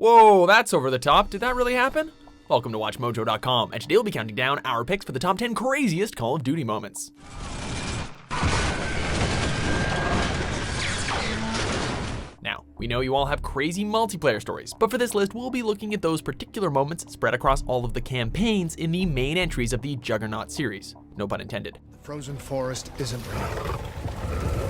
Whoa, that's over the top. Did that really happen? Welcome to WatchMojo.com, and today we'll be counting down our picks for the top 10 craziest Call of Duty moments. Now, we know you all have crazy multiplayer stories, but for this list, we'll be looking at those particular moments spread across all of the campaigns in the main entries of the Juggernaut series. No pun intended. The frozen forest isn't real.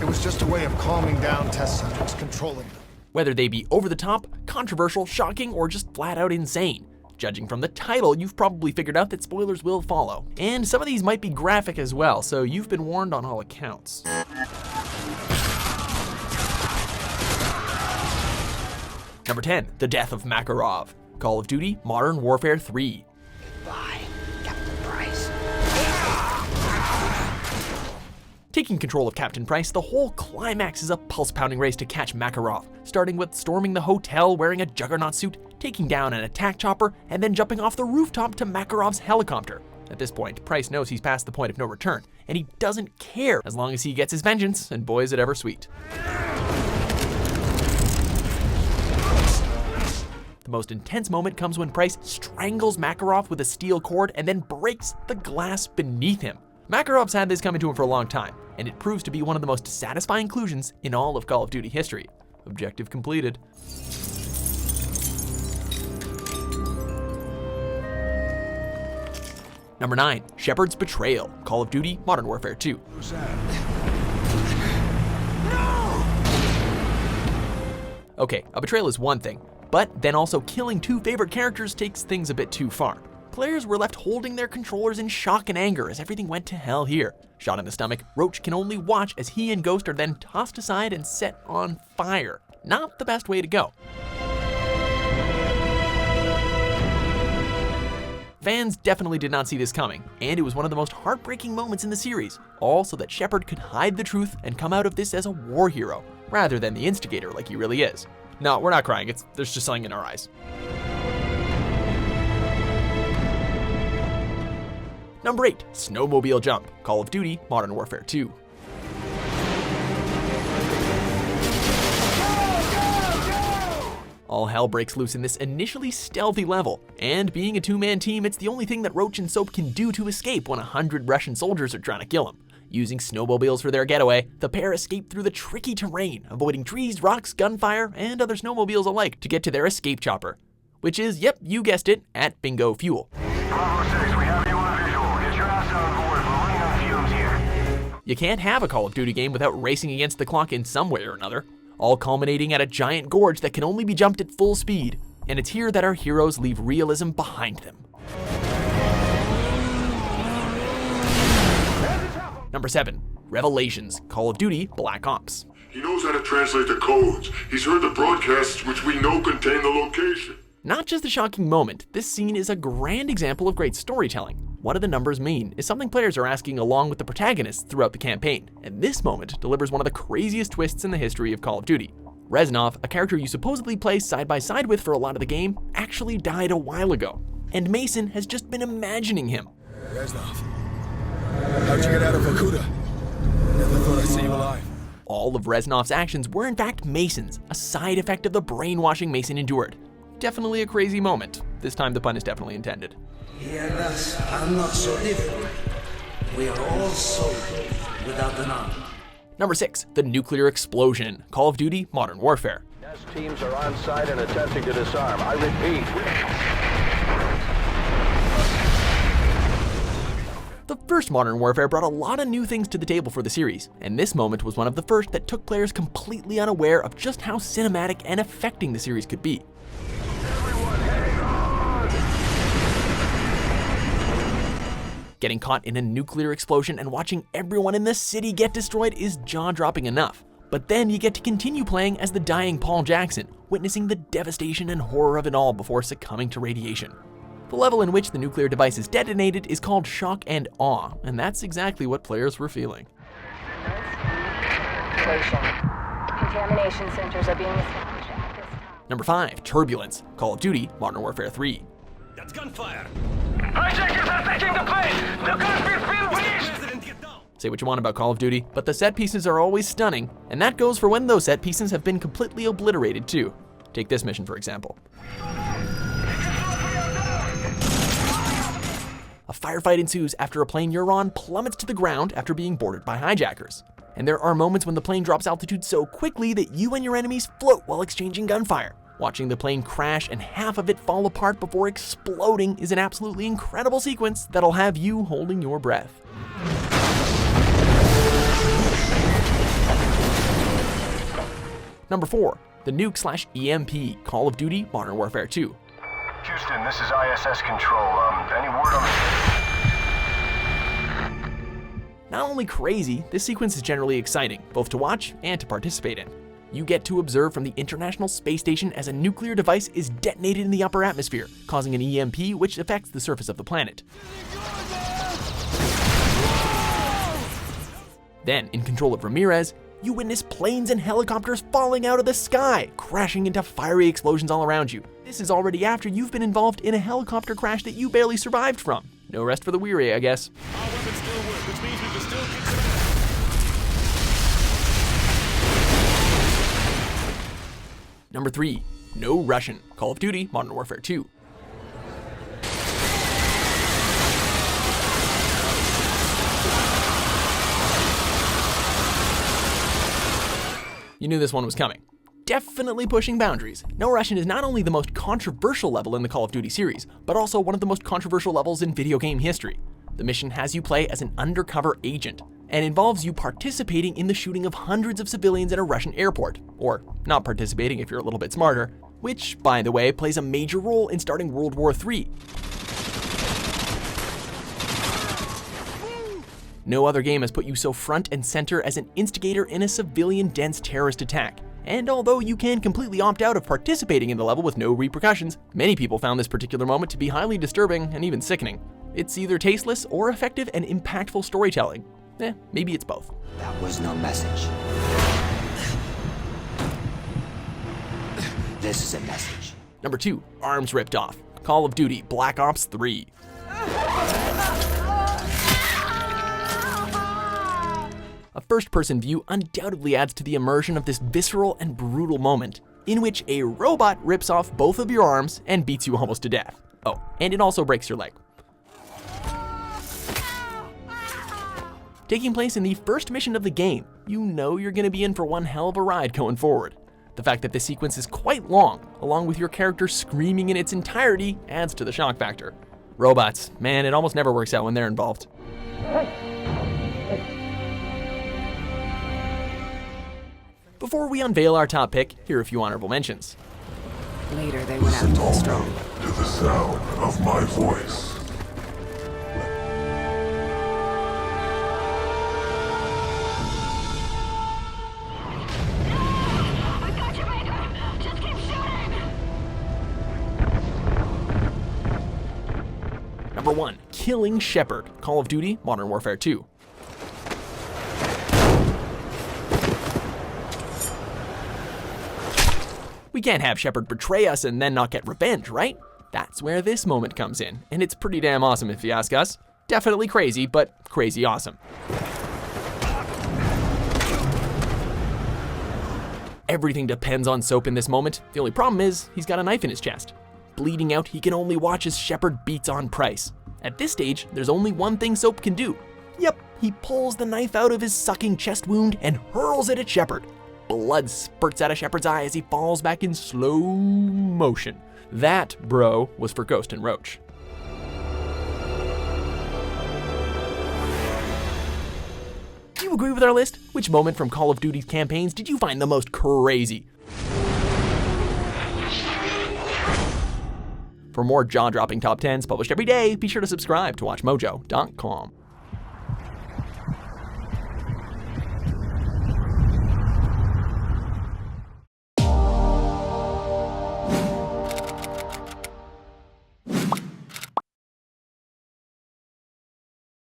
It was just a way of calming down test subjects, controlling them. Whether they be over the top, controversial, shocking, or just flat out insane. Judging from the title, you've probably figured out that spoilers will follow. And some of these might be graphic as well, so you've been warned on all accounts. Number 10, the death of Makarov. Call of Duty Modern Warfare 3. Goodbye, Captain Price. Taking control of Captain Price, the whole climax is a pulse-pounding race to catch Makarov, starting with storming the hotel wearing a Juggernaut suit, taking down an attack chopper, and then jumping off the rooftop to Makarov's helicopter. At this point, Price knows he's past the point of no return, and he doesn't care as long as he gets his vengeance, and boy is it ever sweet. The most intense moment comes when Price strangles Makarov with a steel cord and then breaks the glass beneath him. Makarov's had this coming to him for a long time, and it proves to be one of the most satisfying conclusions in all of Call of Duty history. Objective completed. Number 9, Shepard's betrayal. Call of Duty Modern Warfare 2. Who's that? Okay, a betrayal is one thing, but then also killing two favorite characters takes things a bit too far. Players were left holding their controllers in shock and anger as everything went to hell here. Shot in the stomach, Roach can only watch as he and Ghost are then tossed aside and set on fire. Not the best way to go. Fans definitely did not see this coming, and it was one of the most heartbreaking moments in the series, all so that Shepard could hide the truth and come out of this as a war hero, rather than the instigator like he really is. No, we're not crying, there's just something in our eyes. Number 8, Snowmobile Jump, Call of Duty Modern Warfare 2. All hell breaks loose in this initially stealthy level, and being a two-man team, it's the only thing that Roach and Soap can do to escape when 100 Russian soldiers are trying to kill him. Using snowmobiles for their getaway, the pair escape through the tricky terrain, avoiding trees, rocks, gunfire, and other snowmobiles alike to get to their escape chopper. Which is, yep, you guessed it, at Bingo Fuel. Bravo 6, we have you on visual. Get your ass on board, we're running on fumes here. You can't have a Call of Duty game without racing against the clock in some way or another, all culminating at a giant gorge that can only be jumped at full speed. And it's here that our heroes leave realism behind them. Number 7, Revelations, Call of Duty Black Ops. He knows how to translate the codes. He's heard the broadcasts which we know contain the location. Not just a shocking moment, this scene is a grand example of great storytelling. What do the numbers mean is something players are asking along with the protagonists throughout the campaign, and this moment delivers one of the craziest twists in the history of Call of Duty. Reznov, a character you supposedly play side by side with for a lot of the game, actually died a while ago, and Mason has just been imagining him. Reznov, how'd you get out of Okuda? Never thought I'd see you alive. All of Reznov's actions were in fact Mason's, a side effect of the brainwashing Mason endured. Definitely a crazy moment. This time the pun is definitely intended. Hear us, I'm not so different. We are all soldiers without an arm. Number 6, the nuclear explosion, Call of Duty Modern Warfare. Nest teams are on site and attempting to disarm. I repeat. The first Modern Warfare brought a lot of new things to the table for the series, and this moment was one of the first that took players completely unaware of just how cinematic and affecting the series could be. Getting caught in a nuclear explosion and watching everyone in the city get destroyed is jaw-dropping enough. But then you get to continue playing as the dying Paul Jackson, witnessing the devastation and horror of it all before succumbing to radiation. The level in which the nuclear device is detonated is called shock and awe, and that's exactly what players were feeling. Contamination centers are being established at this time. Number 5, Turbulence, Call of Duty Modern Warfare 3. That's gunfire. Hijackers are taking the plane. The cockpit's been breached. Say what you want about Call of Duty, but the set pieces are always stunning, and that goes for when those set pieces have been completely obliterated too. Take this mission for example. A firefight ensues after a plane you're on plummets to the ground after being boarded by hijackers. And there are moments when the plane drops altitude so quickly that you and your enemies float while exchanging gunfire. Watching the plane crash and half of it fall apart before exploding is an absolutely incredible sequence that'll have you holding your breath. Number 4, the Nuke/EMP, Call of Duty Modern Warfare 2. Houston, this is ISS Control. Any word on Not only crazy, this sequence is generally exciting, both to watch and to participate in. You get to observe from the International Space Station as a nuclear device is detonated in the upper atmosphere, causing an EMP which affects the surface of the planet. Then, in control of Ramirez, you witness planes and helicopters falling out of the sky, crashing into fiery explosions all around you. This is already after you've been involved in a helicopter crash that you barely survived from. No rest for the weary, I guess. Our weapons still work, which means we can still kick it. Number 3, No Russian, Call of Duty Modern Warfare 2. You knew this one was coming. Definitely pushing boundaries. No Russian is not only the most controversial level in the Call of Duty series, but also one of the most controversial levels in video game history. The mission has you play as an undercover agent, and involves you participating in the shooting of hundreds of civilians at a Russian airport, or not participating if you're a little bit smarter, which, by the way, plays a major role in starting World War III. No other game has put you so front and center as an instigator in a civilian-dense terrorist attack. And although you can completely opt out of participating in the level with no repercussions, many people found this particular moment to be highly disturbing and even sickening. It's either tasteless or effective and impactful storytelling. Maybe it's both. That was no message. This is a message. Number 2, Arms Ripped Off, Call of Duty Black Ops 3. A first-person view undoubtedly adds to the immersion of this visceral and brutal moment, in which a robot rips off both of your arms and beats you almost to death. Oh, and it also breaks your leg. Taking place in the first mission of the game, you know you're going to be in for one hell of a ride going forward. The fact that this sequence is quite long, along with your character screaming in its entirety, adds to the shock factor. Robots, man, it almost never works out when they're involved. Before we unveil our top pick, here are a few honorable mentions. Later, they went after the strong. To the sound of my voice. I got you, Baker! Just keep shooting! Number 1, Killing Shepard, Call of Duty Modern Warfare 2. We can't have Shepard betray us and then not get revenge, right? That's where this moment comes in, and it's pretty damn awesome if you ask us. Definitely crazy, but crazy awesome. Everything depends on Soap in this moment. The only problem is, he's got a knife in his chest. Bleeding out, he can only watch as Shepard beats on Price. At this stage, there's only one thing Soap can do. Yep, he pulls the knife out of his sucking chest wound and hurls it at Shepard. Blood spurts out of Shepard's eye as he falls back in slow motion. That, bro, was for Ghost and Roach. Do you agree with our list? Which moment from Call of Duty's campaigns did you find the most crazy? For more jaw-dropping top 10s published every day, be sure to subscribe to WatchMojo.com.